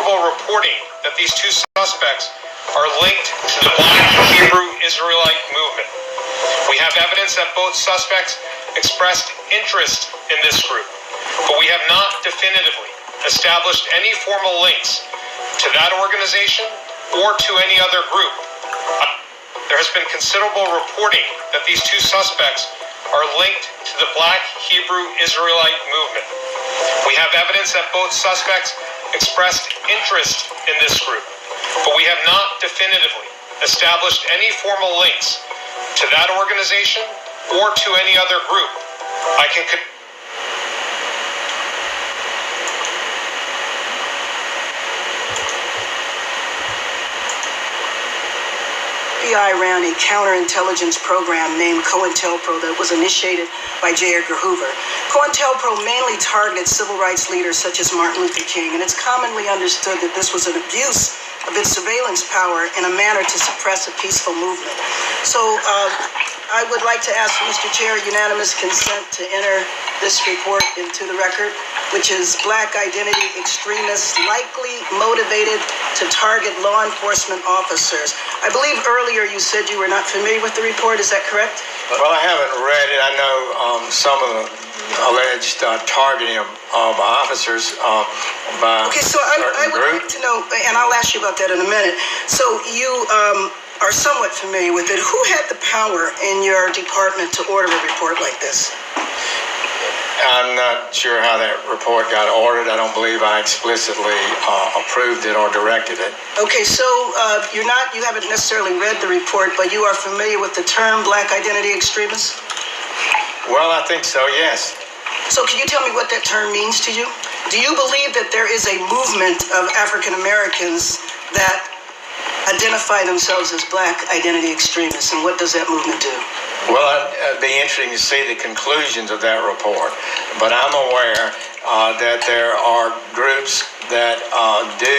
considerable reporting that these two suspects are linked to the Black Hebrew Israelite movement. We have evidence that both suspects expressed interest in this group, but we have not definitively established any formal links to that organization or to any other group. There has been considerable reporting that these two suspects are linked to the Black Hebrew Israelite movement. We have evidence that both suspects expressed interest in this group, but we have not definitively established any formal links to that organization or to any other group. FBI ran a counterintelligence program named COINTELPRO that was initiated by J. Edgar Hoover. COINTELPRO mainly targeted civil rights leaders such as Martin Luther King, and it's commonly understood that this was an abuse of its surveillance power in a manner to suppress a peaceful movement. So I would like to ask Mr. Chair unanimous consent to enter this report into the record, which is Black identity extremists likely motivated to target law enforcement officers. I believe earlier you said you were not familiar with the report. Is that correct? Well, I haven't read it. I know some of the alleged targeting of officers by okay, so I would like to know, and I'll ask you about that in a minute. So you are somewhat familiar with it. Who had the power in your department to order a report like this? I'm not sure how that report got ordered. I don't believe I explicitly approved it or directed it. Okay, so you haven't necessarily read the report, but you are familiar with the term Black identity extremists? Well, I think so, yes. So can you tell me what that term means to you? Do you believe that there is a movement of African Americans that identify themselves as Black identity extremists, and what does that movement do? Well, it'd be interesting to see the conclusions of that report, but I'm aware that there are groups that do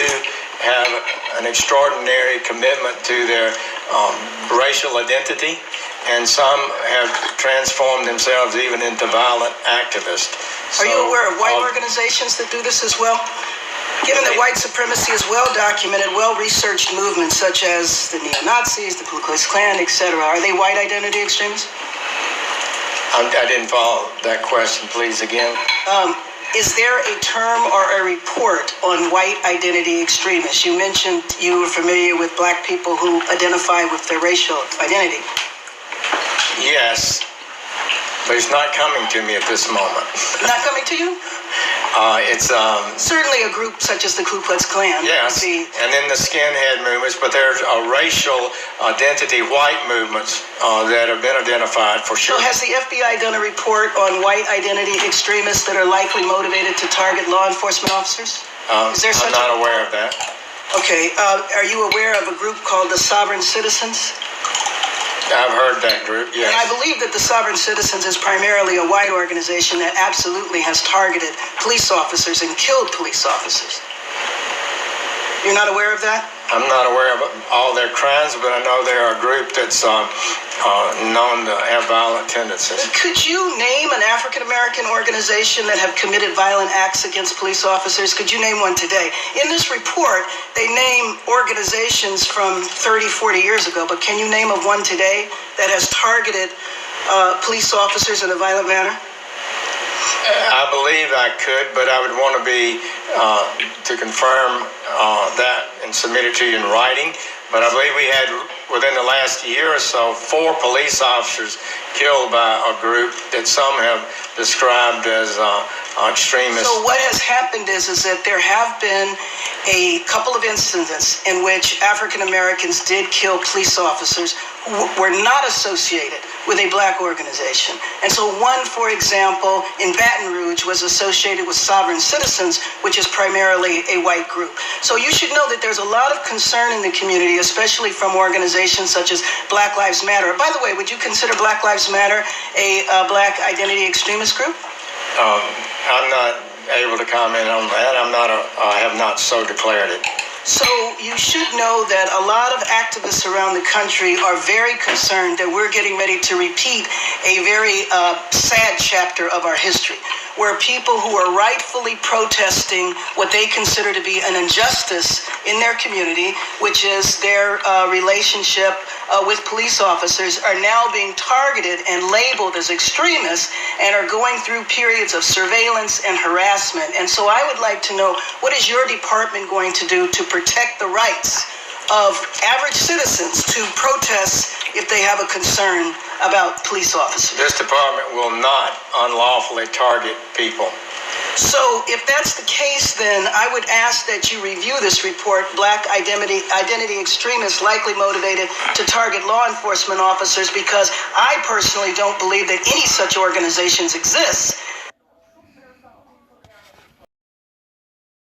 have an extraordinary commitment to their racial identity, and some have transformed themselves even into violent activists. Are you aware of white organizations that do this as well? Given that white supremacy is well-documented, well-researched movements such as the neo-Nazis, the Ku Klux Klan, etc., are they white identity extremists? I didn't follow that question. Please, again. Is there a term or a report on white identity extremists? You mentioned you were familiar with Black people who identify with their racial identity. Yes, but it's not coming to me at this moment. Not coming to you? It's certainly a group such as the Ku Klux Klan. Yes, and then the skinhead movements, but there's a racial identity white movements that have been identified for sure. So has the FBI done a report on white identity extremists that are likely motivated to target law enforcement officers? Is there such? I'm not aware of that. Okay, are you aware of a group called the Sovereign Citizens? I've heard that group, yes. And I believe that the Sovereign Citizens is primarily a white organization that absolutely has targeted police officers and killed police officers. You're not aware of that? I'm not aware of all their crimes, but I know they're a group that's known to have violent tendencies. Could you name an African-American organization that have committed violent acts against police officers? Could you name one today? In this report, they name organizations from 30, 40 years ago, but can you name of one today that has targeted police officers in a violent manner? I believe I could, but I would want to be to confirm that and submit it to you in writing. But I believe we had, within the last year or so, 4 police officers killed by a group that some have described as extremists. So what has happened is that there have been a couple of instances in which African Americans did kill police officers who were not associated with a Black organization. And so one, for example, in Baton Rouge was associated with Sovereign Citizens, which is primarily a white group. So you should know that there's a lot of concern in the community, especially from organizations such as Black Lives Matter. By the way, would you consider Black Lives Matter a Black identity extremist group? I'm not able to comment on that. I have not so declared it. So you should know that a lot of activists around the country are very concerned that we're getting ready to repeat a very sad chapter of our history. where people who are rightfully protesting what they consider to be an injustice in their community, which is their relationship with police officers, are now being targeted and labeled as extremists and are going through periods of surveillance and harassment. And so I would like to know, what is your department going to do to protect the rights of average citizens to protest if they have a concern about police officers? This department will not unlawfully target people. So if that's the case, then I would ask that you review this report, Black Identity Extremists Likely Motivated to Target Law Enforcement Officers, because I personally don't believe that any such organizations exist.